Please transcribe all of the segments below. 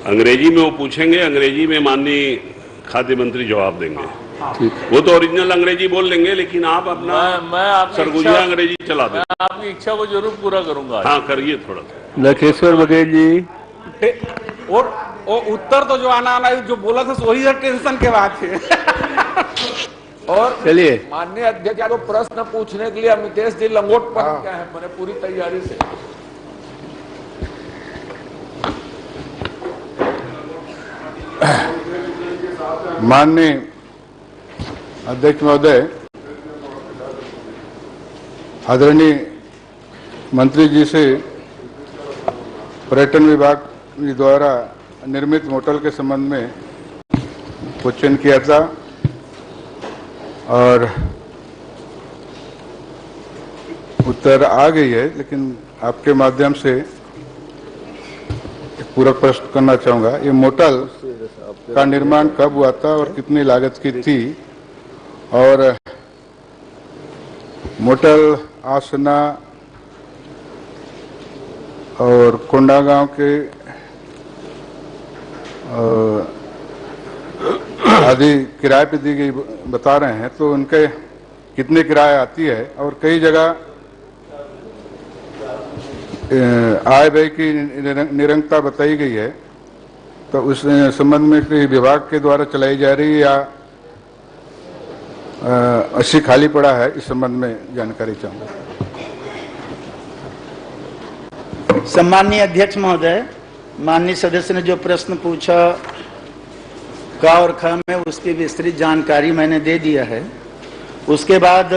अंग्रेजी में वो पूछेंगे, अंग्रेजी में माननीय खाद्य मंत्री जवाब देंगे। वो तो ओरिजिनल अंग्रेजी बोल लेंगे, लेकिन आप अपना मैं सरगुजा अंग्रेजी चला दें। मैं आपकी इच्छा को जरूर पूरा करूंगा। हाँ, करिए थोड़ा सा। लखेश्वर बघेल जी। और उत्तर तो जो आना जो बोला था वही टेंशन के बात है। और चलिए, माननीय अध्यक्ष को प्रश्न पूछने के लिए अमितेश जी लंगोट पर क्या है, मैंने पूरी तैयारी से। माननीय अध्यक्ष महोदय, आदरणीय मंत्री जी से पर्यटन विभाग द्वारा निर्मित होटल के संबंध में क्वेश्चन किया था और उत्तर आ गई है, लेकिन आपके माध्यम से पूरक प्रश्न करना चाहूँगा। ये मोटल का निर्माण कब हुआ था और कितनी लागत की थी, और मोटल आसना और कोंडागांव के आदि किराए पे दी गई बता रहे हैं, तो उनके कितने किराए आती है, और कई जगह आय व्यय की निरंतरता बताई गई है, तो उस संबंध में विभाग के द्वारा चलाई जा रही है या अस्सी खाली पड़ा है, इस संबंध में जानकारी चाहूँगा। सम्माननीय अध्यक्ष महोदय, माननीय सदस्य ने जो प्रश्न पूछा का और ख में, उसकी विस्तृत जानकारी मैंने दे दिया है। उसके बाद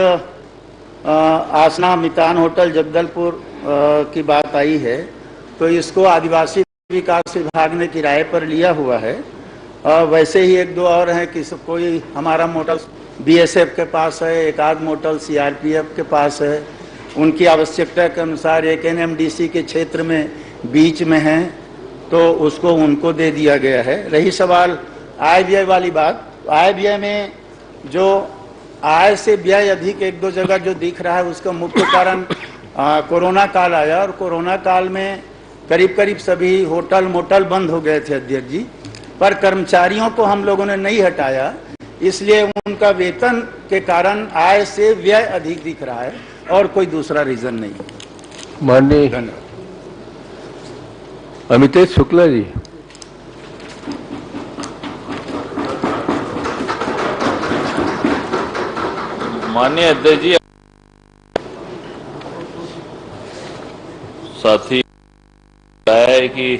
आसना मितान होटल जगदलपुर की बात आई है, तो इसको आदिवासी विकास विभाग ने किराए पर लिया हुआ है। वैसे ही एक दो और हैं कि कोई हमारा मोटल बीएसएफ के पास है, एक आध मोटल सीआरपीएफ के पास है, उनकी आवश्यकता के अनुसार एक एनएमडीसी के क्षेत्र में बीच में है, तो उसको उनको दे दिया गया है। रही सवाल आय व्यय वाली बात, आय व्यय में जो आय से व्यय अधिक एक दो जगह जो दिख रहा है, उसका मुख्य कारण कोरोना काल आया, और कोरोना काल में करीब करीब सभी होटल मोटल बंद हो गए थे अध्यक्ष जी, पर कर्मचारियों को हम लोगों ने नहीं हटाया, इसलिए उनका वेतन के कारण आय से व्यय अधिक दिख रहा है, और कोई दूसरा रीजन नहीं। माननीय अमितेश शुक्ला जी। माननीय अध्यक्ष जी, साथी है कि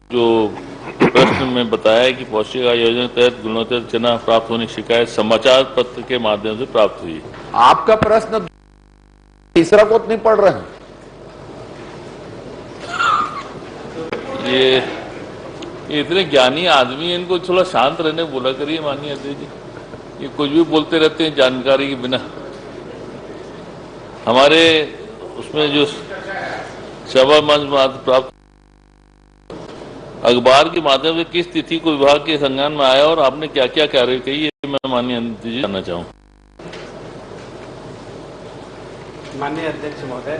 जो प्रश्न में बताया है कि पौष्टिक आहार योजना के तहत गुणवत्ता चना प्राप्त होने की शिकायत समाचार पत्र के माध्यम से प्राप्त हुई। आपका प्रश्न तीसरा को नहीं पढ़ रहे हैं। ये इतने ज्ञानी आदमी हैं, इनको थोड़ा शांत रहने बोला करिए माननीय अध्यक्ष जी। ये कुछ भी बोलते रहते हैं जानकारी के बिना। हमारे उसमें जो सभा मंच प्राप्त अखबार के माध्यम से किस तिथि को विभाग के संज्ञान में आया और आपने क्या क्या कार्य की, ये मैं माननीय अध्यक्ष जी जानना चाहूँ। माननीय अध्यक्ष महोदय,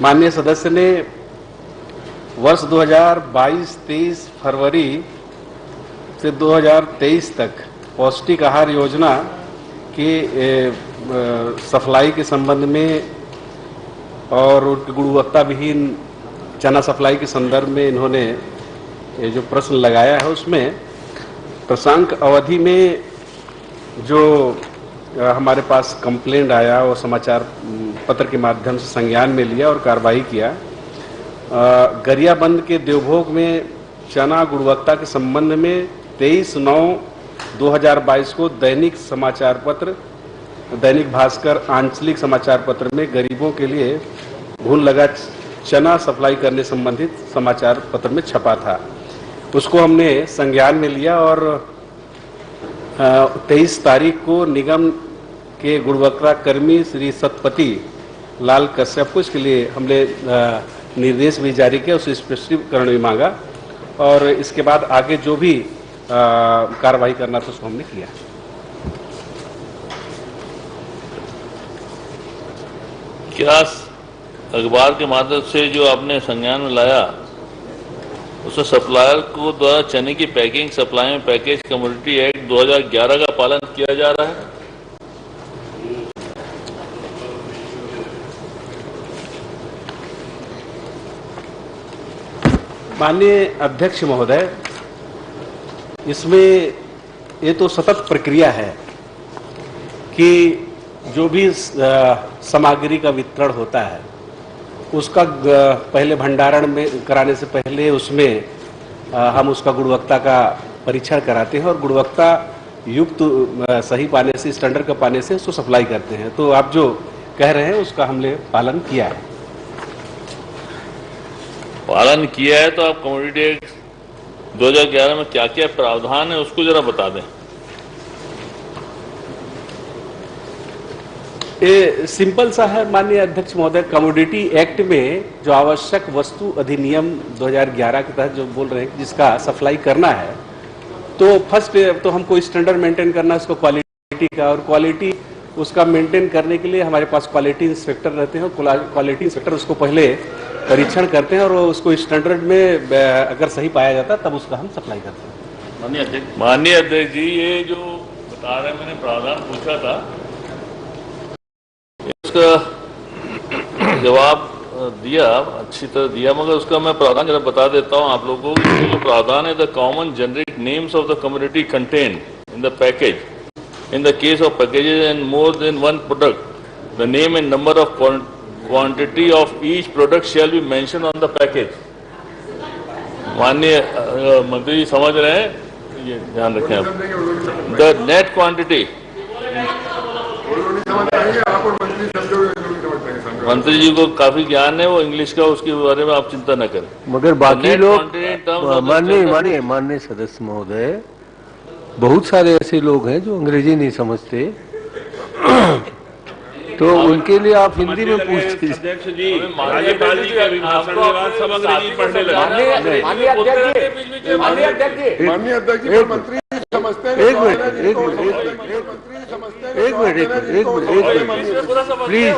माननीय सदस्य ने वर्ष 2022-23 फरवरी से 2023 तक पौष्टिक आहार योजना के सप्लाई के संबंध में और गुणवत्ता विहीन चना सप्लाई के संदर्भ में इन्होंने ये जो प्रश्न लगाया है, उसमें प्रशांक अवधि में जो हमारे पास कंप्लेंट आया वो समाचार पत्र के माध्यम से संज्ञान में लिया और कार्रवाई किया। गरियाबंद के देवभोग में चना गुणवत्ता के संबंध में 23/9/2022 को दैनिक समाचार पत्र दैनिक भास्कर आंचलिक समाचार पत्र में गरीबों के लिए घुन लगा चना सप्लाई करने संबंधित समाचार पत्र में छपा था। उसको हमने संज्ञान में लिया और 23 तारीख को निगम के गुणवत्ता कर्मी श्री सतपति लाल कश्यप को इसके लिए हमने निर्देश भी जारी किया, उसे स्पष्टीकरण भी मांगा और इसके बाद आगे जो भी कार्रवाई करना था उसको हमने किया। क्या अखबार के माध्यम से जो आपने संज्ञान में लाया, उसमें सप्लायर को द्वारा चने की पैकिंग, सप्लाई में पैकेज कमोडिटी एक्ट 2011 का पालन किया जा रहा है। माननीय अध्यक्ष महोदय, इसमें ये तो सतत प्रक्रिया है कि जो भी सामग्री का वितरण होता है उसका पहले भंडारण में कराने से पहले उसमें हम उसका गुणवत्ता का परीक्षण कराते हैं और गुणवत्ता युक्त सही पाने से, स्टैंडर्ड का पाने से उसको सप्लाई करते हैं। तो आप जो कह रहे हैं उसका हमने पालन किया है। पालन किया है तो आप कमोडिटी एक्ट 2011 में क्या क्या प्रावधान है उसको जरा बता दें। ये सिंपल सा है माननीय अध्यक्ष महोदय, कमोडिटी एक्ट में जो आवश्यक वस्तु अधिनियम 2011 के तहत जो बोल रहे हैं जिसका सप्लाई करना है, तो फर्स्ट तो हमको स्टैंडर्ड मेंटेन करना है उसको क्वालिटी का, और क्वालिटी उसका मेंटेन करने के लिए हमारे पास क्वालिटी इंस्पेक्टर रहते हैं और क्वालिटी इंस्पेक्टर उसको पहले परीक्षण करते हैं और उसको स्टैंडर्ड में अगर सही पाया जाता है तब उसका हम सप्लाई करते हैं। माननीय अध्यक्ष जी, ये जो बता रहे हैं, मैंने प्रावधान पूछा था, उसका जवाब दिया, अच्छी तरह दिया, मगर उसका मैं प्रावधान जरा बता देता हूं आप लोगों को। जो प्रावधान है, the common generic names of the commodity content in the package, in the case of packages and more than one product, the name and number of quantity of each product shall be mention on the package. माननीय मंत्री जी समझ रहे हैं, ये ध्यान रखें आप। The net quantity, मंत्री जी को काफी ज्ञान है वो इंग्लिश का, उसके बारे में आप चिंता न करें। मगर बाकी लोग, माननीय सदस्य महोदय, बहुत सारे ऐसे लोग हैं जो अंग्रेजी नहीं समझते, तो उनके लिए आप हिंदी में पूछ लीजिए। अध्यक्ष जी, राज्यपाल जी का अभिभाषण के बाद सब अंग्रेजी पढ़ने लगे। माननीय अध्यक्ष जी, मंत्री समझते हैं। एक मिनट प्लीज,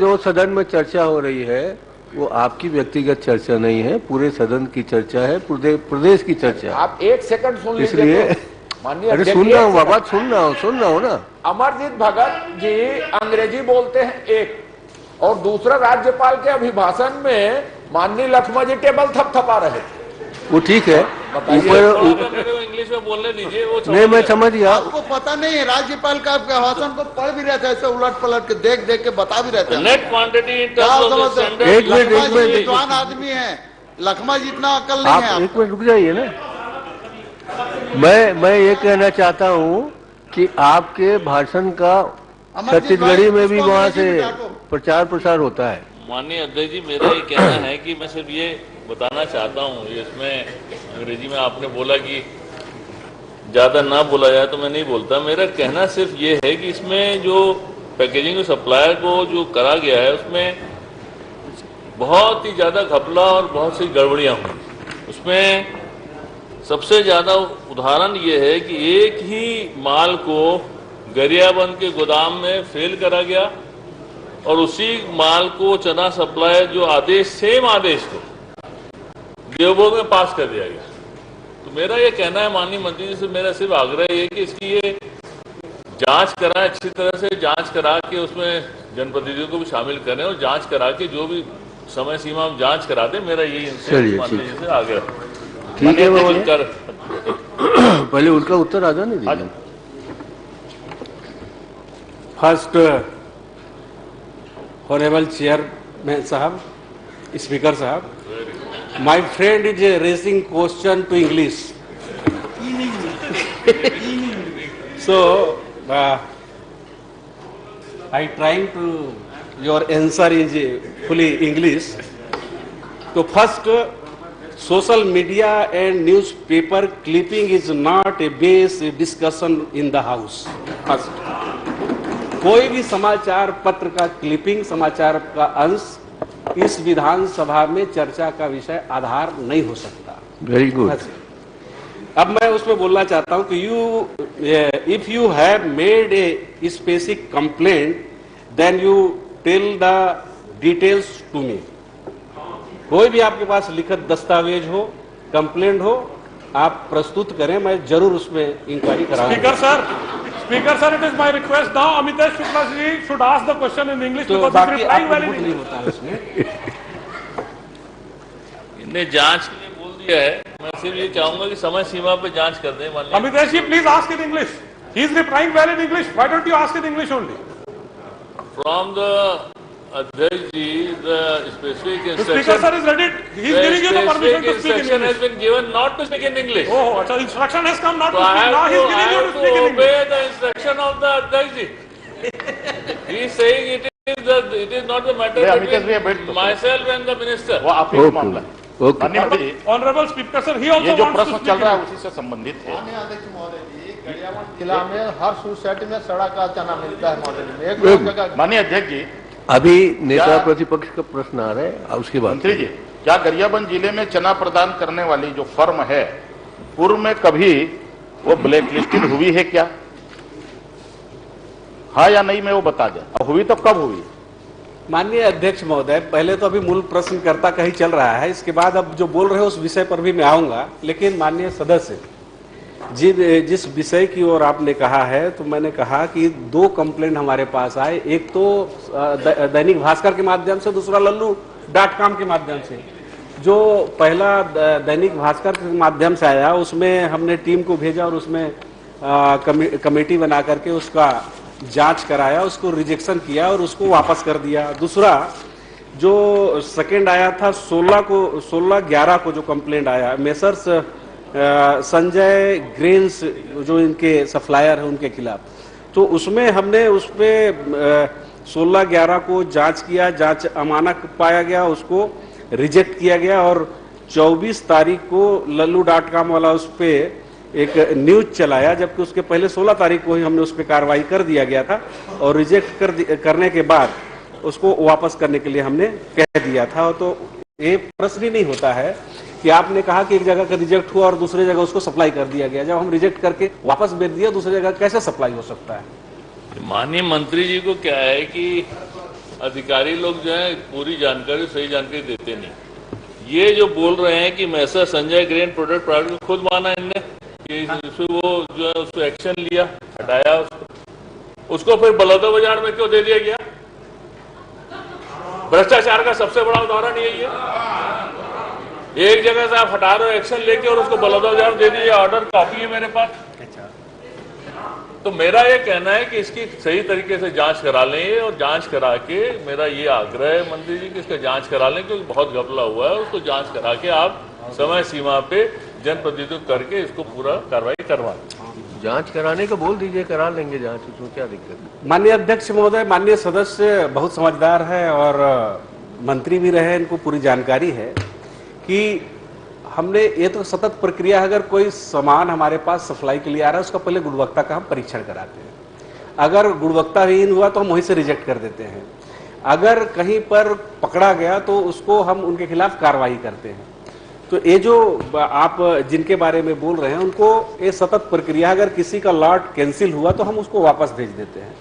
जो सदन में चर्चा हो रही है वो आपकी व्यक्तिगत चर्चा नहीं है, पूरे सदन की चर्चा है, प्रदेश की चर्चा। आप एक सेकंड सुन लीजिए। इसलिए अरे सुन रहा हूँ बाबा, सुन रहा हूँ ना। अमरजीत भगत जी अंग्रेजी बोलते हैं एक, और दूसरा राज्यपाल के अभिभाषण में माननीय लक्ष्मण जी टेबल थपथपा रहे थे। वो ठीक है, इंग्लिश में बोलने दीजिए। वो नहीं, मैं समझ गया। आपको पता नहीं है, राज्यपाल का भाषण को पढ़ भी रहे थे, ऐसे उलट पलट के देख के बता भी रहे थे। नेट क्वांटिटी एक मिनट विद्वान आदमी है, लखमा जी इतना अकल नहीं है। एक मिनट रुक जाइए ना। मैं ये कहना चाहता हूँ कि आपके भाषण का छत्तीसगढ़ी में भी वहाँ से प्रचार प्रसार होता है। माननीय अध्यक्ष जी, मेरा ये कहना है कि मैं सिर्फ ये बताना चाहता हूँ, इसमें अंग्रेजी में आपने बोला कि ज्यादा ना बोला जाए, तो मैं नहीं बोलता। मेरा कहना सिर्फ ये है कि इसमें जो पैकेजिंग सप्लायर को जो करा गया है उसमें बहुत ही ज्यादा घपला और बहुत सी गड़बड़ियां हुई। उसमें सबसे ज्यादा उदाहरण ये है कि एक ही माल को गरियाबंद के गोदाम में फेल करा गया और उसी माल को चना सप्लायर जो आदेश, सेम आदेश को देवभोग में पास कर दिया गया। तो मेरा ये कहना है माननीय मंत्री जी से, मेरा सिर्फ आग्रह ये कि इसकी ये जांच कराएं, अच्छी तरह से जांच करा के उसमें जनप्रतिनिधियों को भी शामिल करें और जांच करा के जो भी समय सीमा में जांच करा दें। मेरा यही मंत्री जी से आग्रह। ठीक है, पहले उनका उत्तर आ जाने दीजिए। फर्स्ट ऑनरेबल चेयरमैन साहब, स्पीकर साहब, my friend is raising question to English. So I trying to your answer is fully English. So first, social media and newspaper clipping is not a base discussion in the house. First, कोई भी समाचार पत्र का clipping, समाचार का अंश इस विधानसभा में चर्चा का विषय आधार नहीं हो सकता। Very good. अब मैं उसमें बोलना चाहता हूं कि if you have made a specific complaint, then you tell the details to me. कोई भी आपके पास लिखित दस्तावेज हो, कंप्लेंट हो, आप प्रस्तुत करें, मैं जरूर उसमें इंक्वायरी कराऊंगा। Speaker sir, it is my request now. Amitesh Shukla ji should ask the question in English तो because बाकी he's replying आपको well in नहीं English. होता है उसमें। इनने जांच के लिए बोल दिया है, मैं सिर्फ ये चाहूंगा कि समय सीमा पे जांच कर दें। मान लीजिए Amitesh ji, please ask in English. He is replying well in English. Why don't you ask in English only? from the Adhyaksh ji, the specific The instruction. speaker sir is ready. He is giving you the permission to speak in Instruction has English. been given not to speak in English. Oh, achha, instruction has come not So to I speak. Now he is have giving you to to speak in English. obey the instruction of the Adhyaksh ji. He is saying it is not the matter between myself and the minister. वो आप ही का मामला है। Okay माननीय मंत्री जी, Honorable speaker sir, he ये also जो wants to प्रश्न speak चल in रहा है English. उसी से संबंधित है। माननीय अध्यक्ष महोदय जी, गरियाबंद जिला में हर सोसाइटी में सड़ा का चना मिलता है महोदय जी। एक जगह माननीय अध्यक्ष जी, अभी नेता क्या- प्रतिपक्ष का प्रश्न आ रहा है, उसके बाद मंत्री जी, क्या गरियाबंद जिले में चना प्रदान करने वाली जो फर्म है, पूर्व में कभी वो ब्लैक लिस्टेड हुई है क्या? हाँ या नहीं में वो बता दें, अब हुई तो कब हुई? माननीय अध्यक्ष महोदय, पहले तो अभी मूल प्रश्नकर्ता का ही चल रहा है, इसके बाद अब जो बोल रहे हैं उस विषय पर भी मैं आऊंगा। लेकिन माननीय सदस्य, जिस विषय की ओर आपने कहा है, तो मैंने कहा कि 2 कंप्लेंट हमारे पास आए, एक तो दैनिक भास्कर के माध्यम से, दूसरा lullu.com के माध्यम से। जो पहला दैनिक भास्कर के माध्यम से आया, उसमें हमने टीम को भेजा और उसमें कमेटी बना करके उसका जांच कराया, उसको रिजेक्शन किया और उसको वापस कर दिया। दूसरा जो सेकंड आया था 16/11 को जो कंप्लेंट आया, मेसर्स संजय ग्रेन्स जो इनके सप्लायर है उनके खिलाफ, तो उसमें हमने उस पर 16/11 को जांच किया, जांच अमानक पाया गया, उसको रिजेक्ट किया गया और 24 तारीख को lullu.com वाला उस पर एक न्यूज चलाया, जबकि उसके पहले 16 तारीख को ही हमने उस पर कार्रवाई कर दिया गया था और रिजेक्ट करने के बाद उसको वापस करने के लिए हमने कह दिया था। तो ये प्रश्न ही नहीं होता है कि आपने कहा कि एक जगह का रिजेक्ट हुआ और दूसरी जगह उसको सप्लाई कर दिया गया। जब हम रिजेक्ट करके वापस भेज दिया, दूसरी जगह कैसे सप्लाई हो सकता है? माननीय मंत्री जी को क्या है कि अधिकारी लोग जो है पूरी जानकारी, सही जानकारी देते नहीं। ये जो बोल रहे हैं कि मैसर संजय ग्रेन प्रोडक्ट प्राइवेट, खुद माना इनने कि वो जो है उसको एक्शन लिया, हटाया उसको फिर बलौदा बाजार में क्यों दे दिया गया? भ्रष्टाचार का सबसे बड़ा उदाहरण यही है। एक जगह से आप हटा रहे हो एक्शन लेके और उसको बलौदा बाजार दे दीजिए, ऑर्डर कॉपी है मेरे पास। तो मेरा ये कहना है कि इसकी सही तरीके से जांच करा लें और जांच करा के, मेरा ये आग्रह है मंत्री जी कि इसका जांच करा लें, क्योंकि बहुत घपला हुआ है। उसको जांच करा के आप समय सीमा पे जनप्रतिनिधित्व करके इसको पूरा कार्रवाई करवा। जांच कराने का बोल दीजिए, करा लेंगे जांच, उसमें क्या दिक्कत है? माननीय अध्यक्ष महोदय, माननीय सदस्य बहुत समझदार है और मंत्री भी रहे, इनको पूरी जानकारी है कि हमने ये तो सतत प्रक्रिया है, अगर कोई सामान हमारे पास सप्लाई के लिए आ रहा है उसका पहले गुणवत्ता का हम परीक्षण कराते हैं। अगर गुणवत्ताहीन हुआ तो हम वहीं से रिजेक्ट कर देते हैं। अगर कहीं पर पकड़ा गया तो उसको हम उनके खिलाफ कार्रवाई करते हैं। तो ये जो आप जिनके बारे में बोल रहे हैं उनको ये सतत प्रक्रिया, अगर किसी का लॉट कैंसिल हुआ तो हम उसको वापस भेज देते हैं।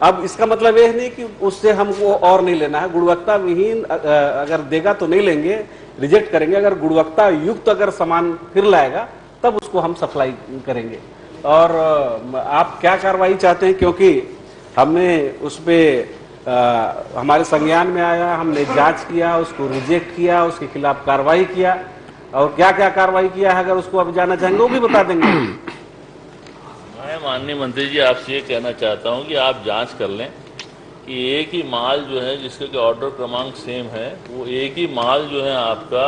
अब इसका मतलब ये नहीं कि उससे हमको और नहीं लेना है। गुणवत्ता विहीन अगर देगा तो नहीं लेंगे, रिजेक्ट करेंगे। अगर गुणवत्ता युक्त अगर सामान फिर लाएगा तब उसको हम सप्लाई करेंगे। और आप क्या कार्रवाई चाहते हैं, क्योंकि हमने उस पर हमारे संज्ञान में आया, हमने जांच किया, उसको रिजेक्ट किया, उसके खिलाफ कार्रवाई किया और क्या क्या कार्रवाई किया है, अगर उसको आप जानना चाहेंगे वो भी बता देंगे। मैं माननीय मंत्री जी आपसे ये कहना चाहता हूँ कि आप जांच कर लें कि एक ही माल जो है जिसके ऑर्डर क्रमांक सेम है, वो एक ही माल जो है आपका,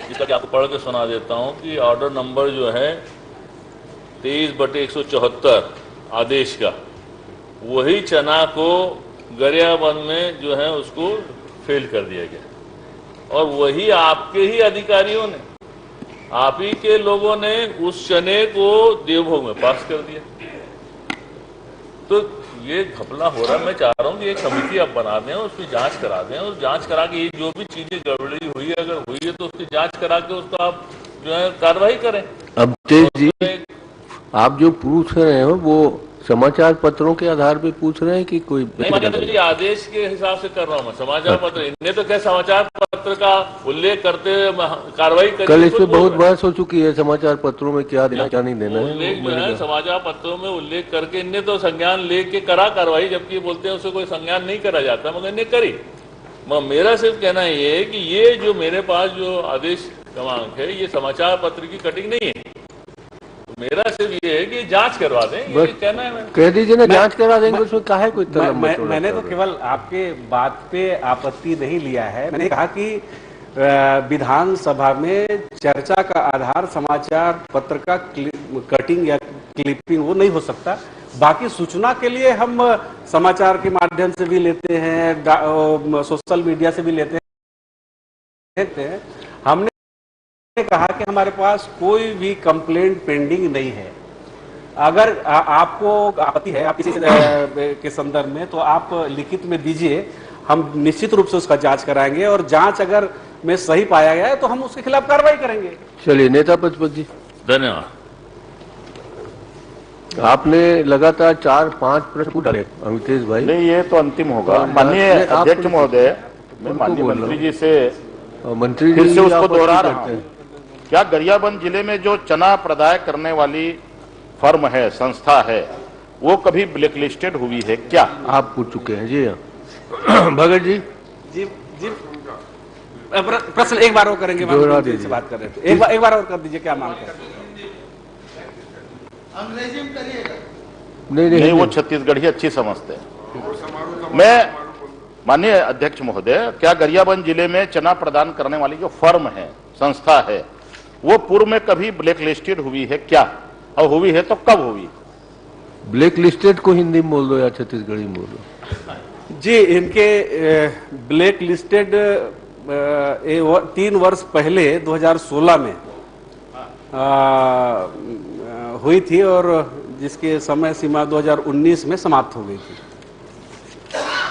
जिसका कि आपको पढ़ के सुना देता हूँ कि ऑर्डर नंबर जो है 23/174 आदेश का, वही चना को गरियाबंद में जो है उसको फेल कर दिया गया और वही आपके ही अधिकारियों ने, आप ही के लोगों ने उस चने को देवभोग में पास कर दिया। तो ये घपला हो रहा है। मैं चाह रहा हूँ कि एक कमेटी आप बना दें, उसकी जांच करा दें और जांच करा के जो भी चीजें गड़बड़ी हुई है, अगर हुई है तो उसकी जांच करा के उसको आप जो है कार्रवाई करें। अब तेज जी, आप जो पूछ रहे हो वो समाचार पत्रों के आधार पे पूछ रहे हैं कि कोई नहीं, माननीय अध्यक्ष जी, आदेश के हिसाब से कर रहा हूँ मैं। समाचार पत्र इनने तो क्या समाचार पत्र का उल्लेख करते हुए कार्रवाई करी। कल इस पे बहुत बहस हो चुकी है, समाचार पत्रों में क्या देना क्या नहीं देना उल्लेख जो है है। समाचार पत्रों में उल्लेख करके इनने तो संज्ञान लेके करा कार्रवाई, जबकि बोलते हैं उसे कोई संज्ञान नहीं करा जाता, मगर इन्हें करी। मेरा सिर्फ कहना ये है कि ये जो मेरे पास जो आदेश क्रमांक है, ये समाचार पत्र की कटिंग नहीं है। तो मेरा सिर्फ ये है कि जांच करवा दें, ये कहना है। कह दीजिए ना, जांच करवा देंगे, उसमें क्या है कोई मैंने तो केवल आपके बात पे आपत्ति नहीं लिया है। मैंने कहा कि विधानसभा में चर्चा का आधार समाचार पत्र का कटिंग या क्लिपिंग वो नहीं हो सकता। बाकी सूचना के लिए हम समाचार के माध्यम से भी लेते हैं, सोशल मीडिया से भी लेते हैं। हमने कहा कि हमारे पास कोई भी कंप्लेंट पेंडिंग नहीं है। अगर आपको आपत्ति है आप किसी के संदर्भ में, तो आप लिखित में दीजिए, हम निश्चित रूप से उसका जांच कराएंगे और जांच अगर में सही पाया गया है तो हम उसके खिलाफ कार्रवाई करेंगे। चलिए नेता पशुपति जी, धन्यवाद। आपने लगातार 4-5 प्रश्न डाले अमितेश भाई। नहीं, ये तो अंतिम होगा। माननीय अध्यक्ष महोदय, मैं माननीय मंत्री जी से फिर से उसको दोहरा रहा हूँ। क्या गरियाबंद जिले में जो चना प्रदाय करने वाली फर्म है, संस्था है, वो कभी ब्लैक लिस्टेड हुई है क्या? आप पूछ चुके हैं जी। भगत जी जी प्रश्न एक बार और करेंगे, से बात कर रहे थे। एक बार और कर दीजिए, क्या मांग कर? अंग्रेजी में करिएगा। नहीं, वो छत्तीसगढ़ी अच्छी समझते हैं। मैं माननीय अध्यक्ष महोदय, क्या गरियाबंद जिले में चना प्रदान करने वाली जो फर्म है, संस्था है, वो पूर्व में कभी ब्लैक लिस्टेड हुई है क्या? और हुई है तो कब हुई? ब्लैक लिस्टेड को हिंदी में बोल दो या छत्तीसगढ़ी में बोल दो जी। इनके ब्लैक लिस्टेड 3 वर्ष पहले 2016 में हुई थी और जिसके समय सीमा 2019 में समाप्त हो गई थी।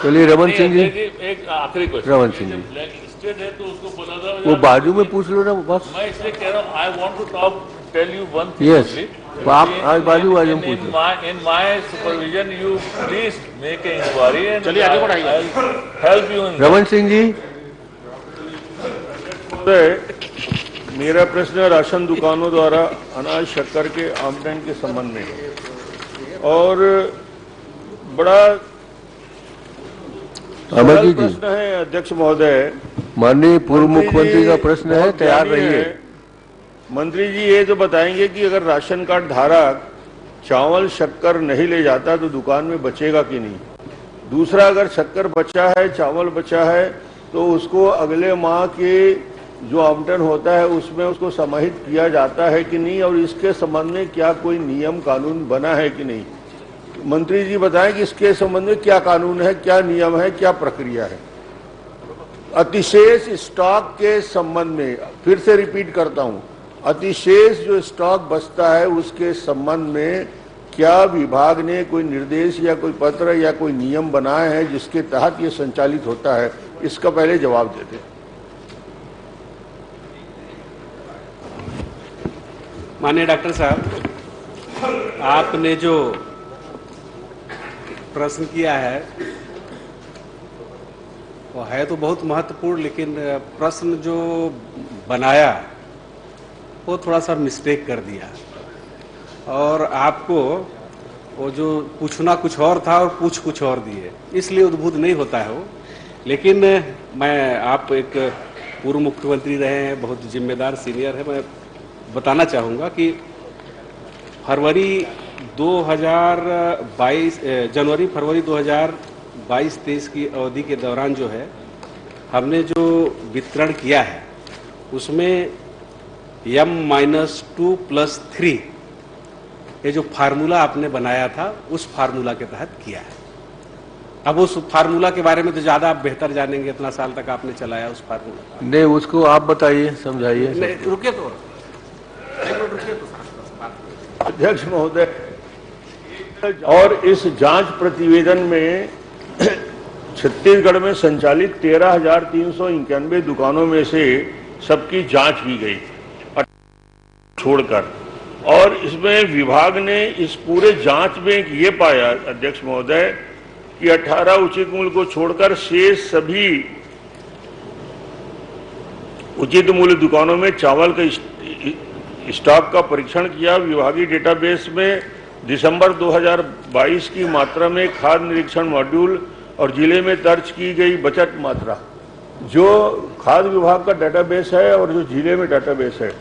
चलिए रमन सिंह जी, एक आखिरी क्वेश्चन। रमन सिंह जी, ब्लैक लिस्टेड है तो उसको बोला था, वो बाजू में पूछ लो ना बस। मैं इसलिए कह रहा हूँ, I want to talk tell you one thing. Yes, आप आज बाजू में पूछ लो। In my supervision you please make a inquiry and चलिए आगे बढ़ाइए। Help you in. Raman Singh ji, मेरा प्रश्न राशन दुकानों द्वारा अनाज शक्कर के आवंटन के संबंध में है और बड़ा सरल प्रश्न है अध्यक्ष महोदय। माननीय पूर्व मुख्यमंत्री का प्रश्न है, तैयार रहिए। मंत्री जी ये तो बताएंगे कि अगर राशन कार्ड धारक चावल शक्कर नहीं ले जाता तो दुकान में बचेगा कि नहीं? दूसरा, अगर शक्कर बचा है, चावल बचा है, तो उसको अगले माह के जो आवंटन होता है उसमें उसको समाहित किया जाता है कि नहीं, और इसके संबंध में क्या कोई नियम कानून बना है कि नहीं? मंत्री जी बताएं कि इसके संबंध में क्या कानून है, क्या नियम है, क्या प्रक्रिया है? अतिशेष स्टॉक के संबंध में फिर से रिपीट करता हूं, अतिशेष जो स्टॉक बचता है उसके संबंध में क्या विभाग ने कोई निर्देश या कोई पत्र या कोई नियम बनाए हैं जिसके तहत ये संचालित होता है? इसका पहले जवाब देते। माननीय डॉक्टर साहब, आपने जो प्रश्न किया है वो है तो बहुत महत्वपूर्ण, लेकिन प्रश्न जो बनाया वो थोड़ा सा मिस्टेक कर दिया और आपको वो जो पूछना कुछ और था और पूछ कुछ और दिए, इसलिए उद्भूत नहीं होता है वो। लेकिन मैं, आप एक पूर्व मुख्यमंत्री रहे हैं, बहुत जिम्मेदार सीनियर है, मैं बताना चाहूँगा कि जनवरी फरवरी 2022-23 की अवधि के दौरान जो है हमने जो वितरण किया है उसमें M-2+3 ये जो फार्मूला आपने बनाया था उस फार्मूला के तहत किया है। अब उस फार्मूला के बारे में तो ज्यादा आप बेहतर जानेंगे, इतना साल तक आपने चलाया उस फार्मूला। नहीं, उसको आप बताइए, समझाइए। रुके तो अध्यक्ष महोदय, और इस जांच प्रतिवेदन में छत्तीसगढ़ में संचालित 13,391 दुकानों में से सबकी जांच की गई छोड़कर, और इसमें विभाग ने इस पूरे जांच में ये पाया अध्यक्ष महोदय कि 18 उचित मूल्य को छोड़कर शेष सभी उचित मूल्य दुकानों में चावल के स्टॉक का परीक्षण किया। विभागीय डेटाबेस में दिसंबर 2022 की मात्रा में खाद्य निरीक्षण मॉड्यूल और जिले में दर्ज की गई बचत मात्रा, जो खाद्य विभाग का डेटाबेस है और जो जिले में डेटाबेस है,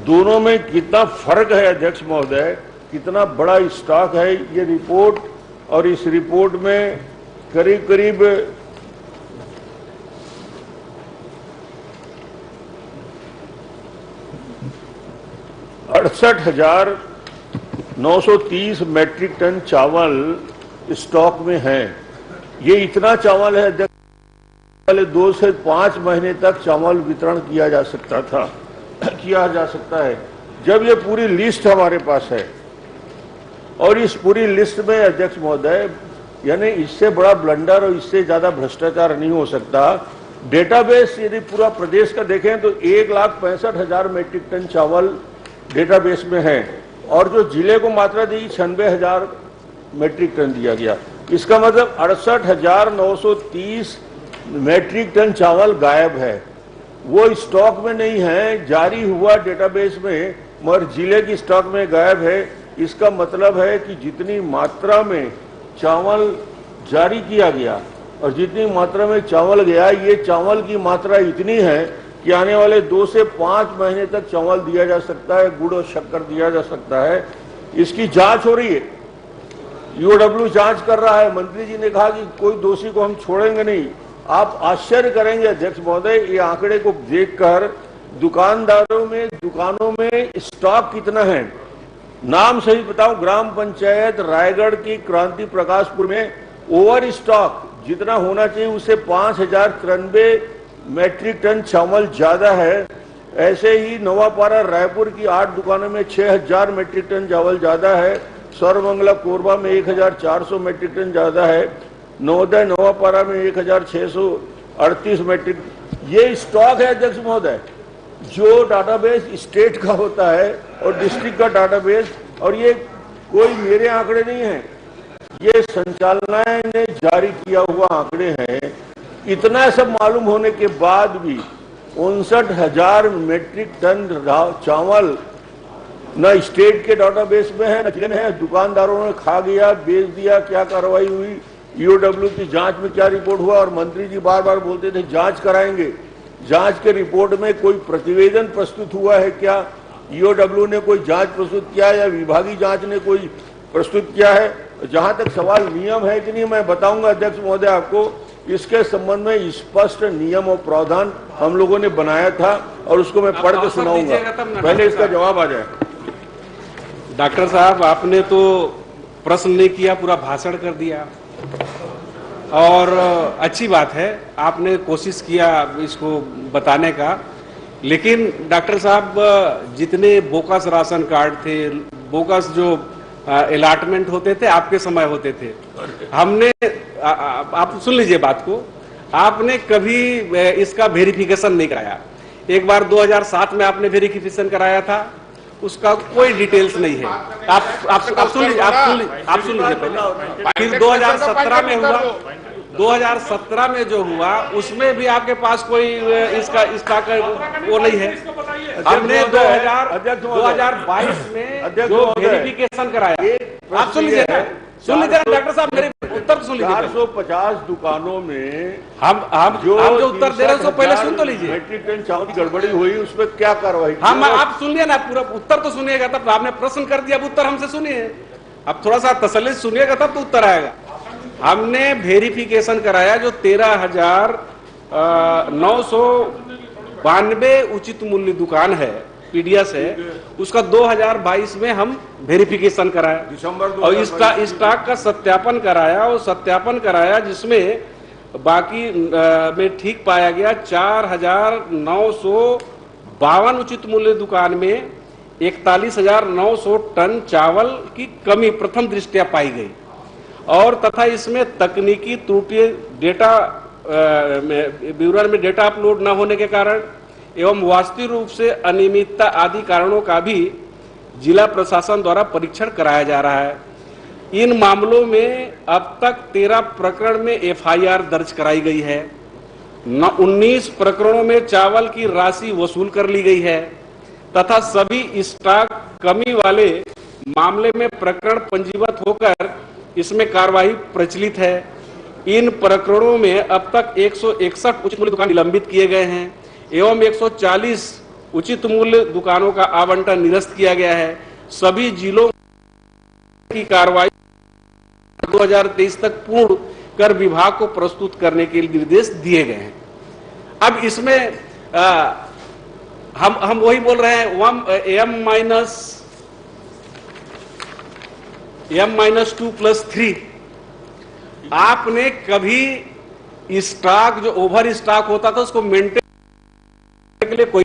दोनों में कितना फर्क है अध्यक्ष महोदय, कितना बड़ा स्टॉक है ये रिपोर्ट। और इस रिपोर्ट में करीब करीब 68,930 मैट्रिक टन चावल स्टॉक में है। ये इतना चावल है अध्यक्ष, पहले 2 से 5 महीने तक चावल वितरण किया जा सकता था, किया जा सकता है। जब ये पूरी लिस्ट हमारे पास है और इस पूरी लिस्ट में अध्यक्ष महोदय, यानी इससे बड़ा ब्लंडर और इससे ज्यादा भ्रष्टाचार नहीं हो सकता। डेटाबेस यदि पूरा प्रदेश का देखें तो 1,65,000 मैट्रिक टन चावल डेटाबेस में है और जो जिले को मात्रा दी 96,000 मैट्रिक टन दिया गया। इसका मतलब 68,930 मैट्रिक टन चावल गायब है, वो स्टॉक में नहीं है, जारी हुआ डेटाबेस में मगर जिले की स्टॉक में गायब है। इसका मतलब है कि जितनी मात्रा में चावल जारी किया गया और जितनी मात्रा में चावल गया, ये चावल की मात्रा इतनी है कि आने वाले 2 से 5 महीने तक चावल दिया जा सकता है, गुड़ और शक्कर दिया जा सकता है। इसकी जांच हो रही है, ईओडब्ल्यू जांच कर रहा है। मंत्री जी ने कहा कि कोई दोषी को हम छोड़ेंगे नहीं। आप आश्चर्य करेंगे अध्यक्ष महोदय, ये आंकड़े को देखकर दुकानदारों में, दुकानों में स्टॉक कितना है। नाम सही बताऊं, ग्राम पंचायत रायगढ़ की क्रांति प्रकाशपुर में ओवर स्टॉक जितना होना चाहिए उससे 5,093 मैट्रिक टन चावल ज्यादा है। ऐसे ही नवापारा रायपुर की 8 दुकानों में 6,000 मैट्रिक टन चावल ज्यादा है। सर्वमंगला कोरबा में 1,400 मैट्रिक टन ज्यादा है। नवोदय नवापारा में 1,638 मैट्रिक। ये स्टॉक है अध्यक्ष महोदय, जो डाटाबेस स्टेट का होता है और डिस्ट्रिक्ट का डाटाबेस, और ये कोई मेरे आंकड़े नहीं है, ये संचालनालय ने जारी किया हुआ आंकड़े हैं। इतना सब मालूम होने के बाद भी 59,000 मैट्रिक टन चावल न स्टेट के डाटाबेस में है न जिले में है। दुकानदारों ने खा गया, बेच दिया, क्या कार्रवाई हुई, ईओडब्ल्यू की जांच में क्या रिपोर्ट हुआ। और मंत्री जी बार बार बोलते थे जांच कराएंगे। जांच के रिपोर्ट में कोई प्रतिवेदन प्रस्तुत हुआ है क्या? ईओडब्ल्यू ने कोई जांच प्रस्तुत किया या विभागीय जांच ने कोई प्रस्तुत किया है? जहां तक सवाल नियम है कि नहीं, मैं बताऊंगा अध्यक्ष महोदय आपको, इसके संबंध में स्पष्ट नियम और प्रावधान हम लोगों ने बनाया था और उसको मैं पढ़ के सुनाऊंगा, पहले इसका जवाब आ जाए। डॉक्टर साहब, आपने तो प्रश्न नहीं किया, पूरा भाषण कर दिया और अच्छी बात है, आपने कोशिश किया इसको बताने का। लेकिन डॉक्टर साहब, जितने बोगस राशन कार्ड थे, बोगस जो अलॉटमेंट होते थे, आपके समय होते थे। हमने आप सुन लीजिए बात को, आपने कभी इसका वेरिफिकेशन नहीं कराया। एक बार 2007 में आपने वेरिफिकेशन कराया था, उसका कोई डिटेल्स नहीं है। आप सुन लीजिए पहले। फिर 2017 में हुआ, 2017 में जो हुआ उसमें भी आपके पास कोई इसका वो नहीं है। हमने 2022 में जो वेरिफिकेशन कराया, आप सुन लीजिए डॉक्टर साहब, मेरे उत्तर सुन लीजिए। 450 दुकानों में हम जो उत्तर दे रहे हैं उसको पहले सुन तो लीजिए। मैट्रिक टन चावल की गड़बड़ी हुई, उसमें क्या कार्रवाई? हम आप सुनिए ना, पूरा उत्तर तो सुनिएगा, तब आपने प्रश्न कर दिया, अब उत्तर हमसे सुनिए। अब थोड़ा सा तसल्ली सुनिएगा तब तो उत्तर आएगा। हमने वेरिफिकेशन कराया, जो 13,992 उचित मूल्य दुकान है, पीडीएस है, उसका 2022 में हम वेरिफिकेशन कराया दिसंबर और स्टॉक का सत्यापन कराया और सत्यापन कराया, जिसमें बाकी में ठीक पाया गया 4,952 उचित मूल्य दुकान में 41,900 टन चावल की कमी प्रथम दृष्टया पाई गई और तथा इसमें तकनीकी त्रुटि, डेटा विवरण में डेटा अपलोड न होने के कारण एवं वास्तविक रूप से अनियमितता आदि कारणों का भी जिला प्रशासन द्वारा परीक्षण कराया जा रहा है। इन मामलों में अब तक 13 प्रकरण में एफआईआर दर्ज कराई गई है। 19 प्रकरणों में चावल की राशि वसूल कर ली गई है तथा सभी स्टॉक कमी वाले मामले में प्रकरण पंजीबद्ध होकर इसमें कार्रवाई प्रचलित है। इन प्रकरणों में अब तक 161 उचित मूल्य दुकान निलंबित किए गए हैं एवं 140 उचित मूल्य दुकानों का आवंटन निरस्त किया गया है। सभी जिलों की कार्रवाई 2023 तक पूर्ण कर विभाग को प्रस्तुत करने के निर्देश दिए गए हैं। अब इसमें हम वही बोल रहे हैं, M-2+3 आपने कभी स्टॉक जो ओवर स्टॉक होता था उसको मेंटेन करने के लिए कोई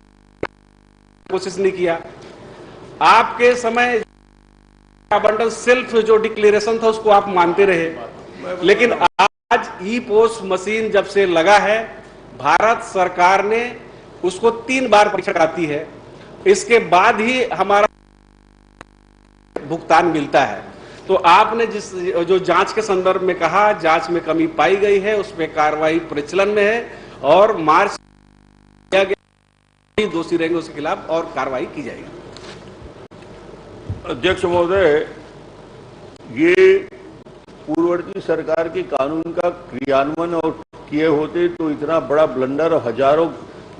कोशिश नहीं किया। आपके समय आवंटन सेल्फ जो डिक्लेरेशन था उसको आप मानते रहे, लेकिन आज ई पोस्ट मशीन जब से लगा है भारत सरकार ने उसको 3 बार परीक्षण कराती है, इसके बाद ही हमारा भुगतान मिलता है। तो आपने जो जांच के संदर्भ में कहा, जांच में कमी पाई गई है, उसमें कार्रवाई प्रचलन में है और मार्च किया गया, दोषी रहेंगे उसके खिलाफ और कार्रवाई की जाएगी। अध्यक्ष महोदय, ये पूर्ववर्ती सरकार के कानून का क्रियान्वयन और किए होते तो इतना बड़ा ब्लंडर हजारों,